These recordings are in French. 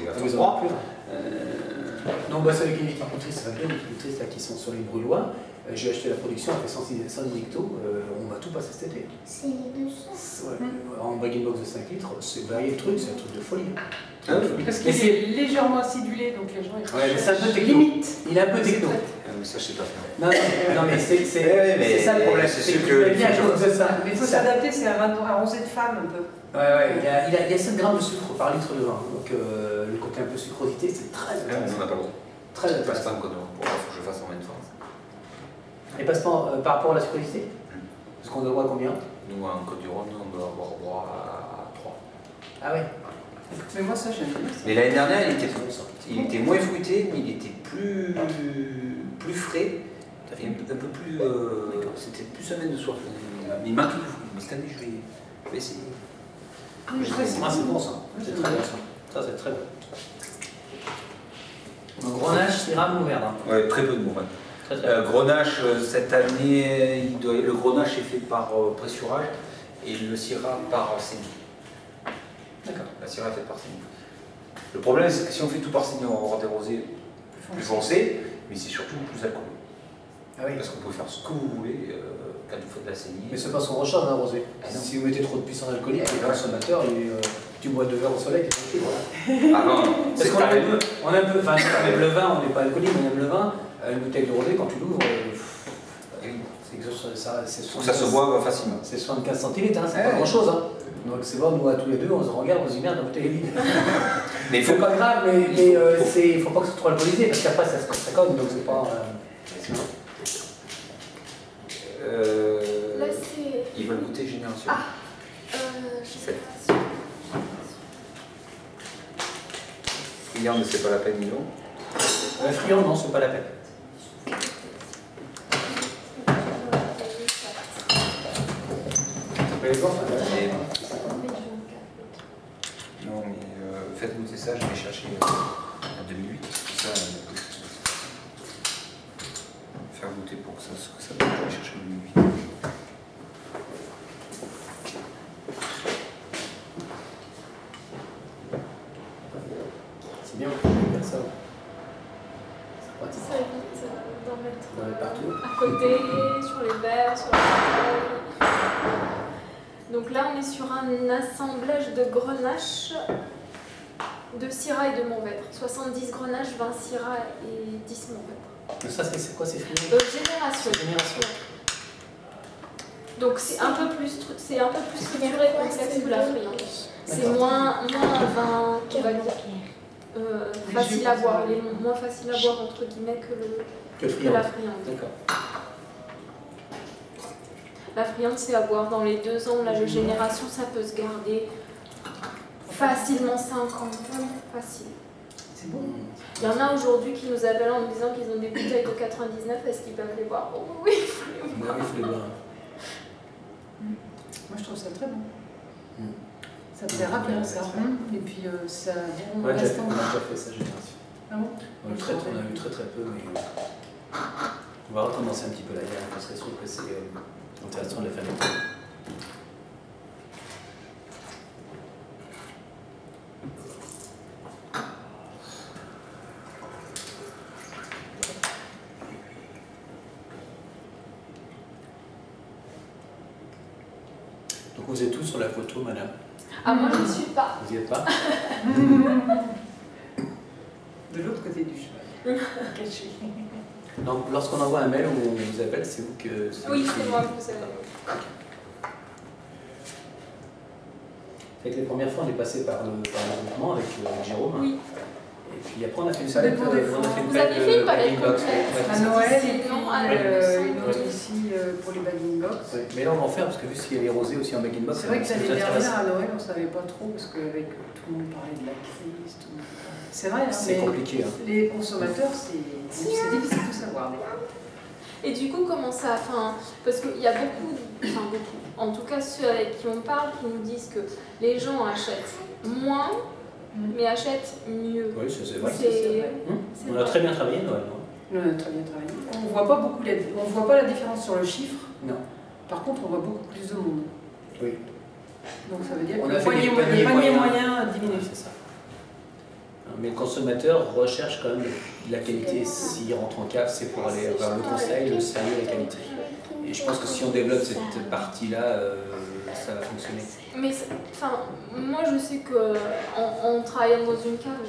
il va faire froid. Non, bah, c'est avec les viticultrices, ça va bien, les viticultrices là, qui sont sur les Brûlois. J'ai acheté la production, elle fait 110 hectos, on va tout passer cet été. C'est les 200. Ouais, en bag box de 5 litres, c'est varié le truc, c'est un truc de folie. Parce qu'il est légèrement acidulé, donc les gens ils ouais, mais c'est un peu techno. Limite. Il est un peu techno. Mais ça, je sais pas faire. Non, mais c'est ça le problème. C'est sûr que. Il Mais il faut s'adapter, c'est un rosé de femme un peu. Ouais, il y a 7 grammes de sucre par litre de vin. Donc le côté un peu sucrosité, c'est très intéressant. On n'a pas le droit. Très Passe intéressant. pas un code, il faut que je fasse en même temps. Et passe-temps par rapport à la sucrosité, parce qu'on doit voir combien? Nous, en Côte-du-Rhône, on doit avoir droit à 3. Ah ouais. Mais moi ça j'aime bien. Mais l'année dernière, il était moins fruité, mais il était plus frais. Et un peu plus. C'était plus amène de soif. Mais il manque de fruits. Mais cette année, je vais essayer. C'est bon ça. C'est très bien ça. Ça, c'est très bon. Donc, Grenache, Syrah, Mourvèdre. Ouais, très peu de mourvèdre. Grenache, cette année, le Grenache est fait par pressurage et le Syrah par saignée. D'accord. La Syrah est faite par saignée. Le problème, c'est que si on fait tout par saignée, on va avoir des rosés plus foncés, mais c'est surtout plus alcooleux. Ah oui. Parce que vous pouvez faire ce que vous voulez quand vous faites de la saignée. Mais c'est pas son recharge, hein, rosé. Si vous mettez trop de puissance alcoolique, le consommateur, tu bois 2 verres au soleil, t'es tranquille. Ah non, parce qu'on aime un peu, enfin, avec le vin, on n'est pas alcoolique, on aime le vin. Une bouteille de rosé, quand tu l'ouvres, ça se boit facilement. C'est 75 centilitres, hein, c'est pas grand chose. Hein. Donc c'est bon, nous à tous les deux, on se regarde, on se dit merde, la bouteille est vide. Mais c'est pas grave, mais il faut pas que ce soit trop alcoolisé, parce qu'après ça cogne, donc c'est pas. Là c'est. Ils veulent goûter Génération. Ah, Génération. Friand, c'est pas la peine, non. Friand, non, c'est pas la peine. Non, mais faites goûter ça, je vais chercher en 2008. Ça, faire goûter pour que ça je vais chercher en 2008. C'est bien, on peut faire ça. C'est pratique. Ça évite d'en mettre Partout. à côté, sur les verres, sur la table. Donc là, on est sur un assemblage de Grenache, de Syrah et de Mourvèdre. 70 Grenache, 20 Syrah et 10 Mourvèdre. Ça, c'est quoi, c'est Friand? Génération. Donc c'est un peu plus structuré, complexe que la Friande. C'est moins vin, on va dire, facile à boire, moins facile à boire entre guillemets que la Friande. D'accord. La Friande, c'est à boire dans les 2 ans. Là, le Génération, ça peut se garder facilement 50 ans, facile. C'est bon. Il y en a aujourd'hui qui nous appellent en nous disant qu'ils ont des bouteilles de 99, est-ce qu'ils peuvent les boire? Oh oui, il faut les boire. Il faut les boire. Moi je trouve ça très bon. Ça plaira bien ça. Et puis ça on a déjà fait sa Génération. Ah bon? On a eu très peu, mais on va recommencer un petit peu la guerre, parce que je trouve que c'est intéressant de la faire. Donc vous êtes tous sur la photo, madame? Ah, moi je ne suis pas. Vous n'y êtes pas? De l'autre côté du cheval. Donc lorsqu'on envoie un mail ou on vous appelle, c'est vous que... Oui, c'est moi que vous savez. Fait que les premières fois, on est passé par le groupement avec Jérôme. Oui. Et puis après, on a fait une palette. Vous avez fait une palette complète À Noël, une autre ici pour les bagging box. Ouais. Mais là, on va en faire parce que vu qu'il y a les rosés aussi en bagging box. C'est vrai que l'année dernière à Noël, on ne savait pas trop parce qu'avec tout le monde parlait de la crise. C'est vrai, hein, c'est compliqué. Hein. Les consommateurs, c'est difficile de savoir. Et du coup, comment ça... Enfin, parce qu'il y a beaucoup, en tout cas ceux avec qui on parle, qui nous disent que les gens achètent moins, mais achètent mieux. Oui, c'est vrai. On a vrai. très bien travaillé Noël. On a très bien travaillé. On voit pas beaucoup, on voit pas la différence sur le chiffre. Non. Par contre, on voit beaucoup plus de monde. Oui. Donc ça veut dire on que a le fait panier moyen diminue. C'est ça. Mais le consommateur recherche quand même de la qualité. S'il rentre en cave, c'est pour aller vers le conseil, le sérieux et la qualité. Et je pense que si on développe cette partie-là, ça va fonctionner. Mais moi je sais que en travaillant dans une cave,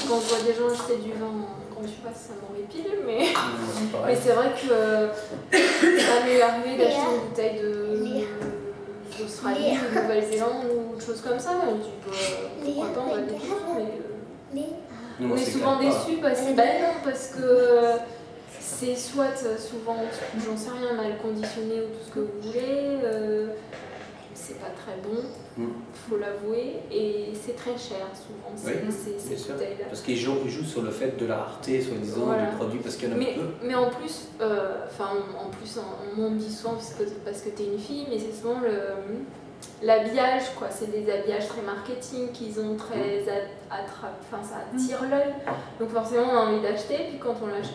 quand je vois des gens acheter du vin en grande surface, ça m'horripile, mais c'est vrai que ça m'est arrivé d'acheter une bouteille d'Australie, de Nouvelle-Zélande ou de choses comme ça. On dit pourquoi pas, on va le découvrir, mais on est souvent déçus parce que c'est soit souvent, j'en sais rien, mal conditionné ou tout ce que vous voulez, c'est pas très bon, faut l'avouer, et c'est très cher souvent, ces bouteilles-là. Parce qu'ils jouent sur le fait de la rareté, soi-disant, du produit, parce qu'il y en a peu. Mais en plus, on me dit souvent, parce que t'es une fille, mais c'est souvent l'habillage, quoi. C'est des habillages très marketing qu'ils ont très ça attire l'œil. Donc forcément on a envie d'acheter, puis quand on l'achète,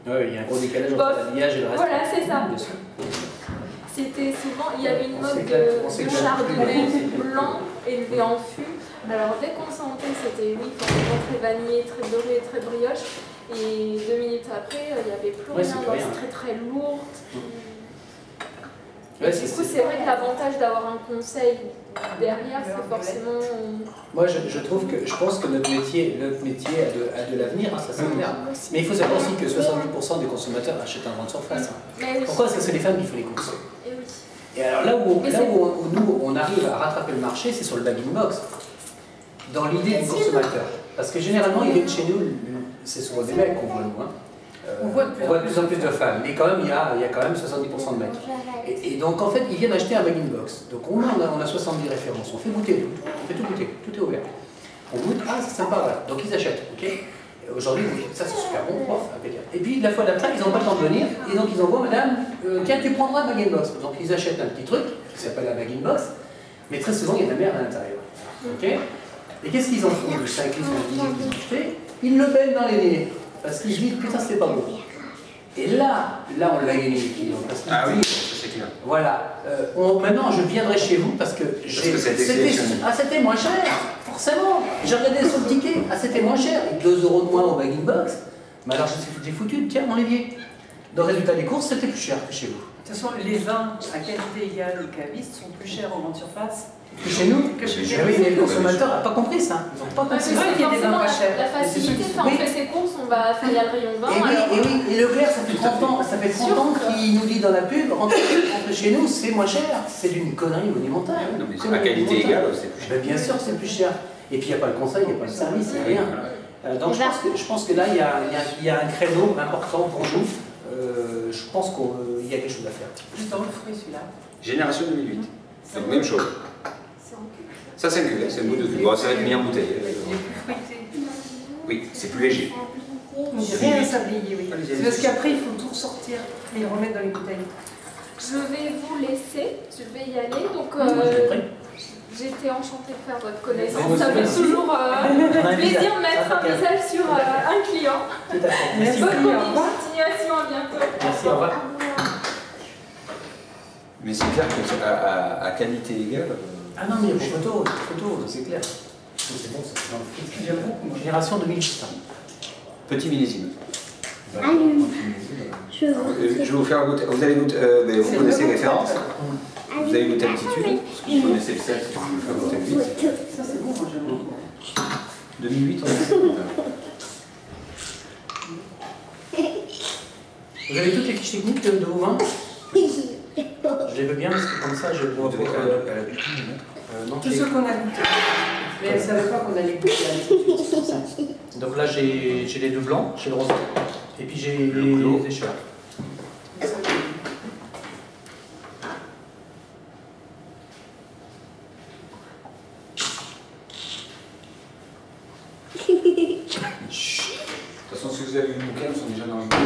oui, il y a un gros décalage entre l'habillage et le reste. Voilà, c'est ça. C'était souvent, il y avait une mode de chardonnay blanc élevé en fût. Alors dès qu'on sentait, c'était forcément très vanillé, très doré, très brioche. Et 2 minutes après, il n'y avait plus rien. C'était très très lourd. Du coup, c'est vrai que l'avantage d'avoir un conseil derrière, c'est forcément... Moi, je pense que notre métier a de l'avenir, ça c'est clair. Mais il faut savoir aussi que 70% des consommateurs achètent en grande surface. Pourquoi? Parce que c'est les femmes qui font les courses. Et alors là où nous, on arrive à rattraper le marché, c'est sur le bag-in box. Dans l'idée du consommateur. Parce que généralement, ils viennent chez nous, c'est souvent des mecs qu'on voit nous. On voit de plus en plus de femmes, mais quand même, il y a quand même 70% de mecs. Et donc, en fait, ils viennent acheter un bag-in box. Donc, on a 70 références, on fait goûter tout, on fait tout goûter, tout est ouvert. On goûte, c'est sympa, voilà. Donc, ils achètent, ok. Aujourd'hui, ça c'est super bon, impeccable. Et puis, la fois d'après, ils n'ont pas le temps de venir, et donc ils envoient, madame, tiens, tu prendras un bag-in box. Donc, ils achètent un petit truc, qui s'appelle un bag-in box, mais très souvent, il y a de la merde à l'intérieur. Ok. Et qu'est-ce qu'ils en font, le 5 litres, ils le baignent dans les nez. Parce qu'ils se disent, putain, c'est pas bon. Et là, on l'a gagné les clients. C'est clair. Voilà. Maintenant, je viendrai chez vous parce que c'était moins cher, forcément. J'ai regardé sur le ticket. C'était moins cher. 2 € de moins au bag-in box. Mais alors, j'ai foutu, tiens, mon évier. Le résultat des courses, c'était plus cher que chez vous. De toute façon, les vins à qualité égale des cavistes sont plus chers en grande surface. Que chez nous. Oui, mais le consommateur n'a pas compris ça. Ils n'ont pas compris. C'est vrai qu'il y a des vins pas chers. La facilité, on fait ses courses, on va faire le rayon vin. Et Leclerc, ça fait 30 ans qu'il nous dit dans la pub, entre chez nous, c'est moins cher. C'est d'une connerie monumentale. Non, mais c'est à qualité égale, c'est plus cher. Bien sûr, c'est plus cher. Et puis il n'y a pas le conseil, il n'y a pas le service, il n'y a rien. Donc je pense que là, il y a un créneau important pour nous. Je pense qu'il y a quelque chose à faire. Juste dans le fruit, celui-là. Génération 2008. Donc, même chose. Ça, c'est un cuvée, c'est un bout de cuvée. Bon, ça va être mis en bouteille. Il est plus fruité. Oui, c'est plus léger. Rien à sablier, oui. C'est parce qu'après, il faut tout ressortir et le remettre dans les bouteilles. Je vais vous laisser, je vais y aller. Donc, j'étais enchantée de faire votre connaissance. Ça fait toujours plaisir de mettre un visage sur un client. Tout à fait. Merci. Bonne continuation, à bientôt. Merci, au revoir. Mais c'est clair qu'à qualité égale. Ah non, mais il y a des photos, c'est clair. C'est bon, ça, c'est dans le fric. J'aime beaucoup. Génération 2008. Petit millésime. Je vais vous faire goûter. Vous allez goûter. Vous connaissez les références. Vous avez goûté l'altitude. Vous connaissez le sel. Je vais vous faire goûter le 8. Ça, c'est bon, moi j'aime beaucoup. 2008, on a fait. Vous avez toutes les fiches techniques de vos vins? Je les veux bien parce que comme ça, je vois pour tous ceux qu'on a goûté. Mais elle ne savait pas qu'on allait goûter. Donc là, j'ai les 2 blancs, j'ai le rosé. Et puis j'ai les échevins. De toute façon, si vous avez eu le bouquin, ils sont déjà dans le bouquin.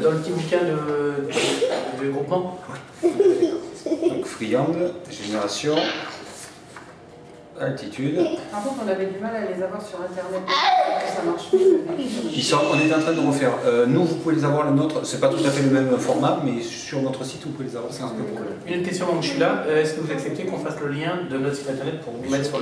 Dans le petit bouquin de groupement. Donc friande, génération, altitude. Par contre, on avait du mal à les avoir sur internet. Ça marche plus. On est en train de refaire. Nous, vous pouvez les avoir, le nôtre, c'est pas tout à fait le même format, mais sur notre site, vous pouvez les avoir sans aucun problème. Une autre question, donc je suis là. Est-ce que vous acceptez qu'on fasse le lien de notre site internet pour vous mettre sur